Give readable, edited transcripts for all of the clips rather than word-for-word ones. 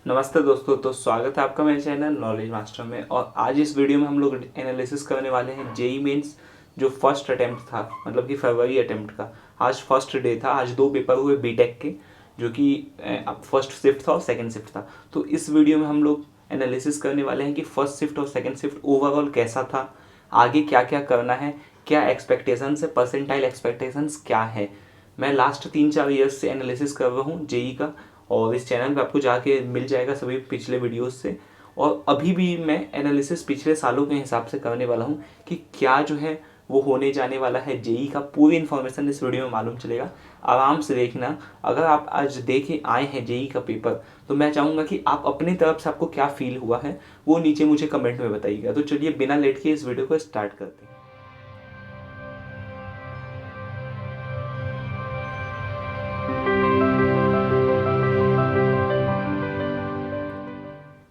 नमस्ते दोस्तों। तो स्वागत है आपका मेरे चैनल नॉलेज मास्टर में। और आज इस वीडियो में हम लोग एनालिसिस करने वाले हैं जेई मेंस जो फर्स्ट अटेम्प्ट था, मतलब कि फरवरी अटेम्प्ट का। आज फर्स्ट डे था। आज दो पेपर हुए बीटेक के, जो कि फर्स्ट शिफ्ट था और सेकंड शिफ्ट था। तो इस वीडियो में हम लोग एनालिसिस करने वाले हैं कि फर्स्ट शिफ्ट और सेकंड शिफ्ट ओवरऑल कैसा था, आगे क्या क्या करना है, क्या एक्सपेक्टेशंस है, परसेंटाइल एक्सपेक्टेशंस क्या है। मैं लास्ट 3-4 ईयर्स से एनालिसिस कर रहा हूँ जेई का, और इस चैनल पे आपको जाके मिल जाएगा सभी पिछले वीडियोस से। और अभी भी मैं एनालिसिस पिछले सालों के हिसाब से करने वाला हूँ कि क्या जो है वो होने जाने वाला है जेई का। पूरी इन्फॉर्मेशन इस वीडियो में मालूम चलेगा, आराम से देखना। अगर आप आज देखे आए हैं जेई का पेपर, तो मैं चाहूँगा कि आप अपनी तरफ से आपको क्या फील हुआ है वो नीचे मुझे कमेंट में बताइएगा। तो चलिए बिना लेट के इस वीडियो को स्टार्ट करते हैं।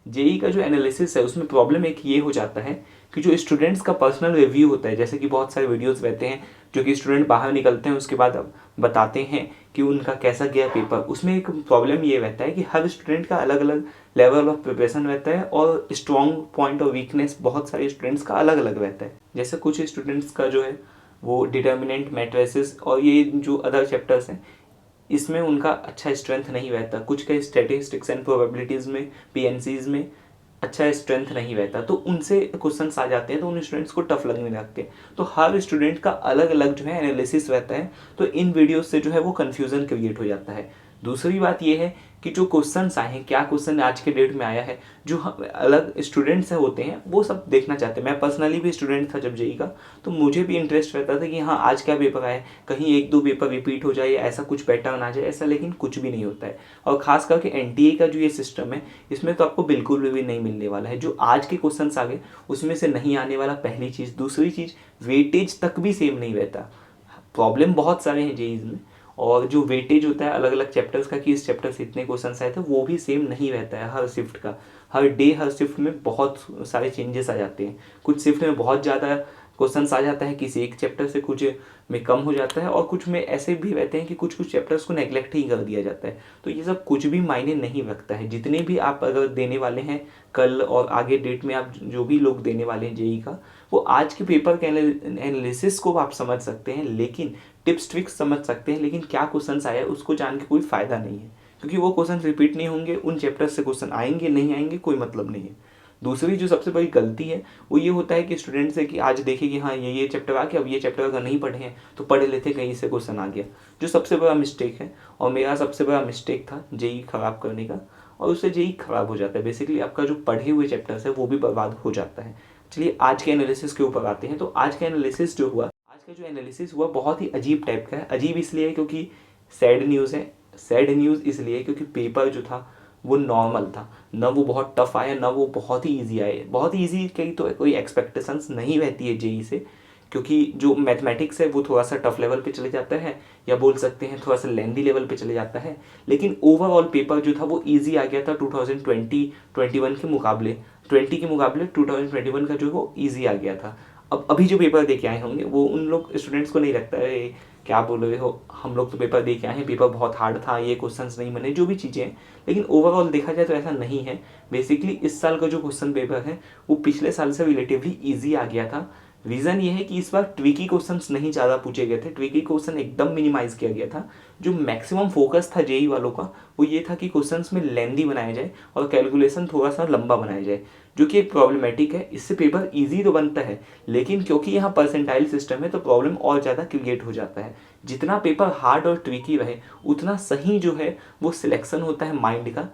जेई का जो एनालिसिस है उसमें प्रॉब्लम एक ये हो जाता है कि जो स्टूडेंट्स का पर्सनल रिव्यू होता है, जैसे कि बहुत सारे वीडियोस रहते हैं जो कि स्टूडेंट बाहर निकलते हैं उसके बाद बताते हैं कि उनका कैसा गया पेपर। उसमें एक प्रॉब्लम ये रहता है कि हर स्टूडेंट का अलग अलग लेवल ऑफ प्रिपरेशन रहता है और स्ट्रॉन्ग पॉइंट और वीकनेस बहुत सारे स्टूडेंट्स का अलग अलग रहता है। जैसे कुछ स्टूडेंट्स का जो है वो डिटर्मिनेंट, मैट्रिसेस और ये जो अदर चैप्टर्स हैं इसमें उनका अच्छा स्ट्रेंथ नहीं रहता। कुछ के स्टैटिस्टिक्स एंड प्रोबेबिलिटीज़ में, पीएनसीज में अच्छा स्ट्रेंथ नहीं रहता, तो उनसे क्वेश्चंस आ जाते हैं तो उन स्टूडेंट्स को टफ लगने लगते हैं। तो हर स्टूडेंट का अलग अलग जो है एनालिसिस रहता है, तो इन वीडियोस से जो है वो कन्फ्यूज़न क्रिएट हो जाता है। दूसरी बात ये है कि जो क्वेश्चंस आए हैं, क्या क्वेश्चन आज के डेट में आया है, जो अलग स्टूडेंट्स होते हैं वो सब देखना चाहते हैं। मैं पर्सनली भी स्टूडेंट था जब जेई का, तो मुझे भी इंटरेस्ट रहता था कि हाँ आज क्या पेपर आया है, कहीं एक दो पेपर रिपीट हो जाए, ऐसा कुछ पैटर्न आ जाए, ऐसा लेकिन कुछ भी नहीं होता है। और खास करके एनटीए का जो ये सिस्टम है इसमें तो आपको बिल्कुल भी नहीं मिलने वाला है। जो आज के क्वेश्चन आ गए उसमें से नहीं आने वाला, पहली चीज़। दूसरी चीज़, वेटेज तक भी सेम नहीं रहता। प्रॉब्लम बहुत सारे हैं जेईज में, और जो वेटेज होता है अलग अलग चैप्टर्स का कि इस चैप्टर से इतने क्वेश्चन आए थे, वो भी सेम नहीं रहता है हर शिफ्ट का। हर डे हर शिफ्ट में बहुत सारे चेंजेस आ जाते हैं। कुछ शिफ्ट में बहुत ज़्यादा क्वेश्चंस आ जाता है, किसी एक चैप्टर से कुछ में कम हो जाता है, और कुछ में ऐसे भी रहते हैं कि कुछ कुछ चैप्टर्स को नेग्लेक्ट ही कर दिया जाता है। तो ये सब कुछ भी मायने नहीं रखता है। जितने भी आप अगर देने वाले हैं कल और आगे डेट में, आप जो भी लोग देने वाले हैं जेई का, वो आज के पेपर के एनालिसिस को आप समझ सकते हैं, लेकिन टिप्स ट्रिक्स समझ सकते हैं, लेकिन क्या क्वेश्चन आया उसको जान के कोई फ़ायदा नहीं है, क्योंकि वो क्वेश्चन रिपीट नहीं होंगे। उन चैप्टर्स से क्वेश्चन आएंगे नहीं आएंगे कोई मतलब नहीं है। दूसरी जो सबसे बड़ी गलती है वो ये होता है कि स्टूडेंट से कि आज देखे कि हाँ ये चैप्टर आ गया, अब ये चैप्टर अगर नहीं पढ़े हैं तो पढ़ लेते, कहीं से क्वेश्चन आ गया, जो सबसे बड़ा मिस्टेक है। और मेरा सबसे बड़ा मिस्टेक था जेई खराब करने का, और उससे जेई खराब हो जाता है। बेसिकली आपका जो पढ़े हुए चैप्टर्स है वो भी बर्बाद हो जाता है। चलिए आज के एनालिसिस के ऊपर आते हैं। तो आज का एनालिसिस जो हुआ, आज का जो एनालिसिस हुआ बहुत ही अजीब टाइप का है। अजीब इसलिए क्योंकि सैड न्यूज़ है। सैड न्यूज़ इसलिए क्योंकि पेपर जो था वो नॉर्मल था, ना वो बहुत टफ आया ना वो बहुत ही ईजी आए। बहुत ही ईजी कहीं तो कोई एक्सपेक्टेशंस नहीं रहती है जेई से, क्योंकि जो मैथमेटिक्स है वो थोड़ा सा टफ लेवल पे चले जाता है, या बोल सकते हैं थोड़ा सा लेंदी लेवल पे चले जाता है। लेकिन ओवरऑल पेपर जो था वो ईजी आ गया था 2020-21 के मुकाबले। 20 के मुकाबले 2021 का जो है वो ईजी आ गया था। अब अभी जो पेपर दे के आए होंगे वो उन लोग स्टूडेंट्स को नहीं लगता है क्या बोल रहे हो, हम लोग तो पेपर दे के आए हैं, पेपर बहुत हार्ड था, ये क्वेश्चंस नहीं बने, जो भी चीज़ें हैं। लेकिन ओवरऑल देखा जाए तो ऐसा नहीं है। बेसिकली इस साल का जो क्वेश्चन पेपर है वो पिछले साल से रिलेटिवली ईजी आ गया था। रीज़न ये है कि इस बार ट्रिकी क्वेश्चंस नहीं ज़्यादा पूछे गए थे, ट्रिकी क्वेश्चन एकदम मिनिमाइज किया गया था। जो मैक्सिमम फोकस था जेई वालों का वो ये था कि क्वेश्चंस में लेंदी बनाया जाए और कैलकुलेशन थोड़ा सा लंबा बनाया जाए, जो कि एक प्रॉब्लमेटिक है। इससे पेपर ईजी तो बनता है, लेकिन क्योंकि यहाँ परसेंटाइल सिस्टम है तो प्रॉब्लम और ज़्यादा क्रिएट हो जाता है। जितना पेपर हार्ड और ट्रिकी रहे उतना सही जो है वो सिलेक्शन होता है माइंड का।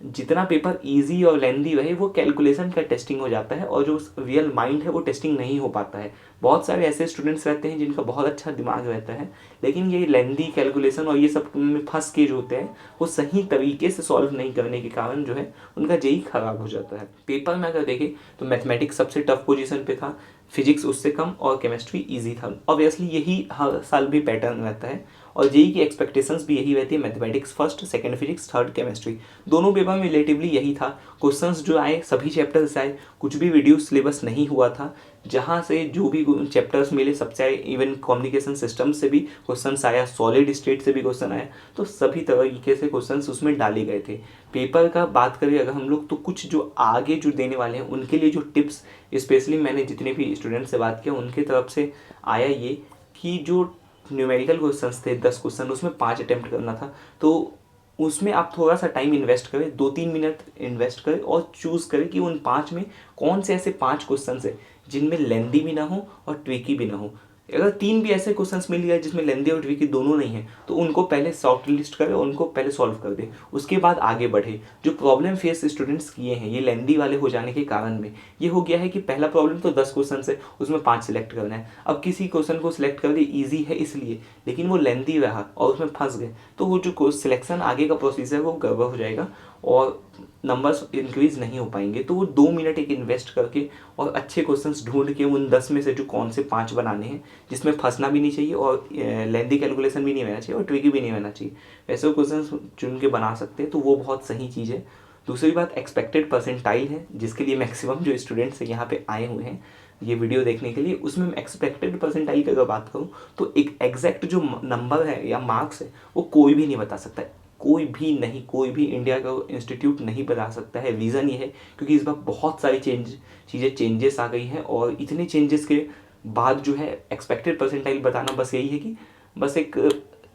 जितना पेपर इजी और लेंदी रहे वो कैलकुलेशन का टेस्टिंग हो जाता है, और जो रियल माइंड है वो टेस्टिंग नहीं हो पाता है। बहुत सारे ऐसे स्टूडेंट्स रहते हैं जिनका बहुत अच्छा दिमाग रहता है, लेकिन ये लेंदी कैलकुलेशन और ये सब में फंस के जो होते हैं वो सही तरीके से सॉल्व नहीं करने के कारण जो है उनका जेई खराब हो जाता है। पेपर में अगर देखें तो मैथमेटिक्स सबसे टफ पोजीशन पे था, फिजिक्स उससे कम, और केमिस्ट्री ईजी था। ऑब्वियसली यही हर साल भी पैटर्न रहता है। और जेई की एक्सपेक्टेशंस भी यही रहती है, mathematics first, second physics, third chemistry. दोनों पेपर में रिलेटिवली यही था। क्वेश्चंस जो आए सभी चैप्टर्स से आए, कुछ भी वीडियो सिलेबस नहीं हुआ था। जहाँ से जो भी चैप्टर्स मिले सबसे आए, इवन कम्युनिकेशन सिस्टम से भी क्वेश्चंस आया, सॉलिड स्टेट से भी क्वेश्चन आया, तो सभी तरीके से क्वेश्चंस उसमें डाले गए थे। पेपर का बात करें अगर हम लोग, तो कुछ जो आगे जो देने वाले हैं उनके लिए जो टिप्स, स्पेशली मैंने जितने भी स्टूडेंट से बात किया उनके तरफ से आया ये कि जो न्यूमेरिकल क्वेश्चंस थे 10 क्वेश्चन, उसमें 5 अटेम्प्ट करना था। तो उसमें आप थोड़ा सा टाइम इन्वेस्ट करें, 2-3 मिनट इन्वेस्ट करें और चूज़ करें कि उन 5 में कौन से ऐसे 5 क्वेश्चन है जिनमें लेंदी भी ना हो और ट्रिकी भी ना हो। अगर 3 भी ऐसे क्वेश्चंस मिल गए जिसमें लेंदी और ट्रिकी दोनों नहीं है, तो उनको पहले शॉर्ट लिस्ट करें, उनको पहले सॉल्व कर दें, उसके बाद आगे बढ़े। जो प्रॉब्लम फेस स्टूडेंट्स किए हैं ये लेंदी वाले हो जाने के कारण में, ये हो गया है कि पहला प्रॉब्लम तो 10 क्वेश्चन है, उसमें 5 सिलेक्ट करना है। अब किसी क्वेश्चन को सिलेक्ट कर दिया ईजी है इसलिए, लेकिन वो लेंदी रहा और उसमें फंस गए, तो वो जो सिलेक्शन आगे का प्रोसीजर वो गड़बड़ हो जाएगा और नंबर्स इंक्रीज नहीं हो पाएंगे। तो वो 2 मिनट एक इन्वेस्ट करके और अच्छे क्वेश्चंस ढूंढ के उन 10 में से जो कौन से 5 बनाने हैं जिसमें फंसना भी नहीं चाहिए और लेंदी कैलकुलेशन भी नहीं रहना चाहिए और ट्रिकी भी नहीं रहना चाहिए, वैसे क्वेश्चंस चुन के बना सकते हैं, तो वो बहुत सही चीज़ है। दूसरी बात एक्सपेक्टेड परसेंटाइल है, जिसके लिए मैक्सिमम जो स्टूडेंट्स यहाँ पे आए हुए हैं ये वीडियो देखने के लिए, उसमें एक्सपेक्टेड परसेंटाइल की अगर बात करूँ तो एक एग्जैक्ट जो नंबर है या मार्क्स है वो कोई भी नहीं बता सकता है, कोई भी नहीं, कोई भी इंडिया का इंस्टीट्यूट नहीं बता सकता है। रीज़न ये है क्योंकि इस बार बहुत सारी चीज़ें चेंजेस आ गई हैं और इतने चेंजेस के बाद जो है एक्सपेक्टेड परसेंटाइल बताना बस यही है कि बस एक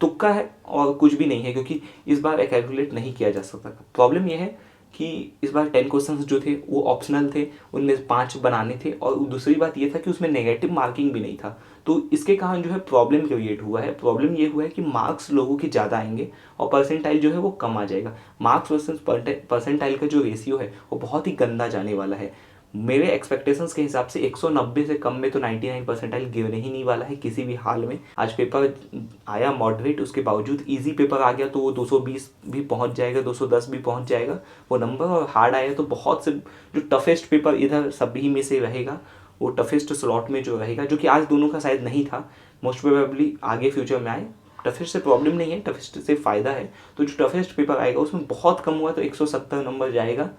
तुक्का है और कुछ भी नहीं है, क्योंकि इस बार कैलकुलेट नहीं किया जा सकता। प्रॉब्लम यह है कि इस बार 10 क्वेश्चंस जो थे वो ऑप्शनल थे, उनमें 5 बनाने थे और दूसरी बात ये था कि उसमें नेगेटिव मार्किंग भी नहीं था। तो इसके कारण जो है प्रॉब्लम क्रिएट हुआ है। प्रॉब्लम ये हुआ है कि मार्क्स लोगों के ज़्यादा आएंगे और परसेंटाइल जो है वो कम आ जाएगा। मार्क्स वर्सेस परसेंटाइल का जो रेशियो है वो बहुत ही गंदा जाने वाला है। मेरे एक्सपेक्टेशंस के हिसाब से 190 से कम में तो 99 परसेंटाइल गिरने ही नहीं वाला है किसी भी हाल में। आज पेपर आया मॉडरेट, उसके बावजूद इजी पेपर आ गया तो वो 220 भी पहुंच जाएगा, 210 भी पहुंच जाएगा वो नंबर। और हार्ड आया तो बहुत से जो टफेस्ट पेपर इधर सभी में से रहेगा, वो टफेस्ट स्लॉट में जो रहेगा, जो कि आज दोनों का शायद नहीं था, मोस्ट प्रोबेबली आगे फ्यूचर में आए। टफेस्ट से प्रॉब्लम नहीं है, टफेस्ट से फ़ायदा है। तो जो टफेस्ट पेपर आएगा उसमें बहुत कम हुआ तो 170 नंबर जाएगा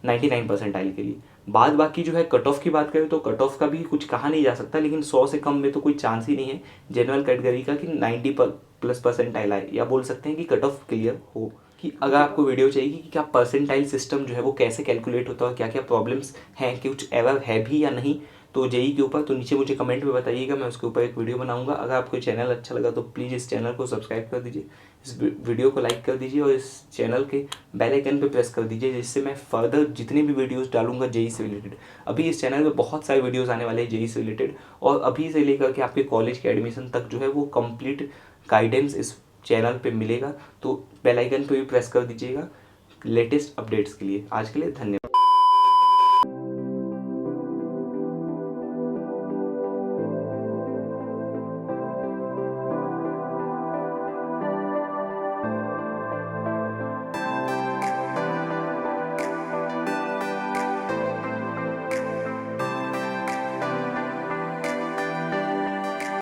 99 परसेंटाइल के लिए। बाद बाकी जो है कट ऑफ की बात करें तो कट ऑफ का भी कुछ कहा नहीं जा सकता, लेकिन 100 से कम में तो कोई चांस ही नहीं है जनरल कैटेगरी का कि 90 प्लस परसेंटाइल आए, या बोल सकते हैं कि कट ऑफ क्लियर हो। कि अगर आपको वीडियो चाहिए कि क्या परसेंटाइल सिस्टम जो है वो कैसे कैलकुलेट होता है, क्या क्या प्रॉब्लम्स हैं, कि कुछ एरर है भी या नहीं, तो जेई के ऊपर, तो नीचे मुझे कमेंट में बताइएगा, मैं उसके ऊपर एक वीडियो बनाऊंगा। अगर आपको चैनल अच्छा लगा तो प्लीज़ इस चैनल को सब्सक्राइब कर दीजिए, इस वीडियो को लाइक कर दीजिए और इस चैनल के बेल आइकन पे प्रेस कर दीजिए, जिससे मैं फर्दर जितने भी वीडियोस डालूंगा जेई से रिलेटेड। अभी इस चैनल में बहुत सारे वीडियोस आने वाले हैं जेई से रिलेटेड, और अभी से लेकर के आपके कॉलेज के एडमिशन तक जो है वो कंप्लीट गाइडेंस इस चैनल पे मिलेगा। तो बेल आइकन पे भी प्रेस कर दीजिएगा लेटेस्ट अपडेट्स के लिए। आज के लिए धन्यवाद।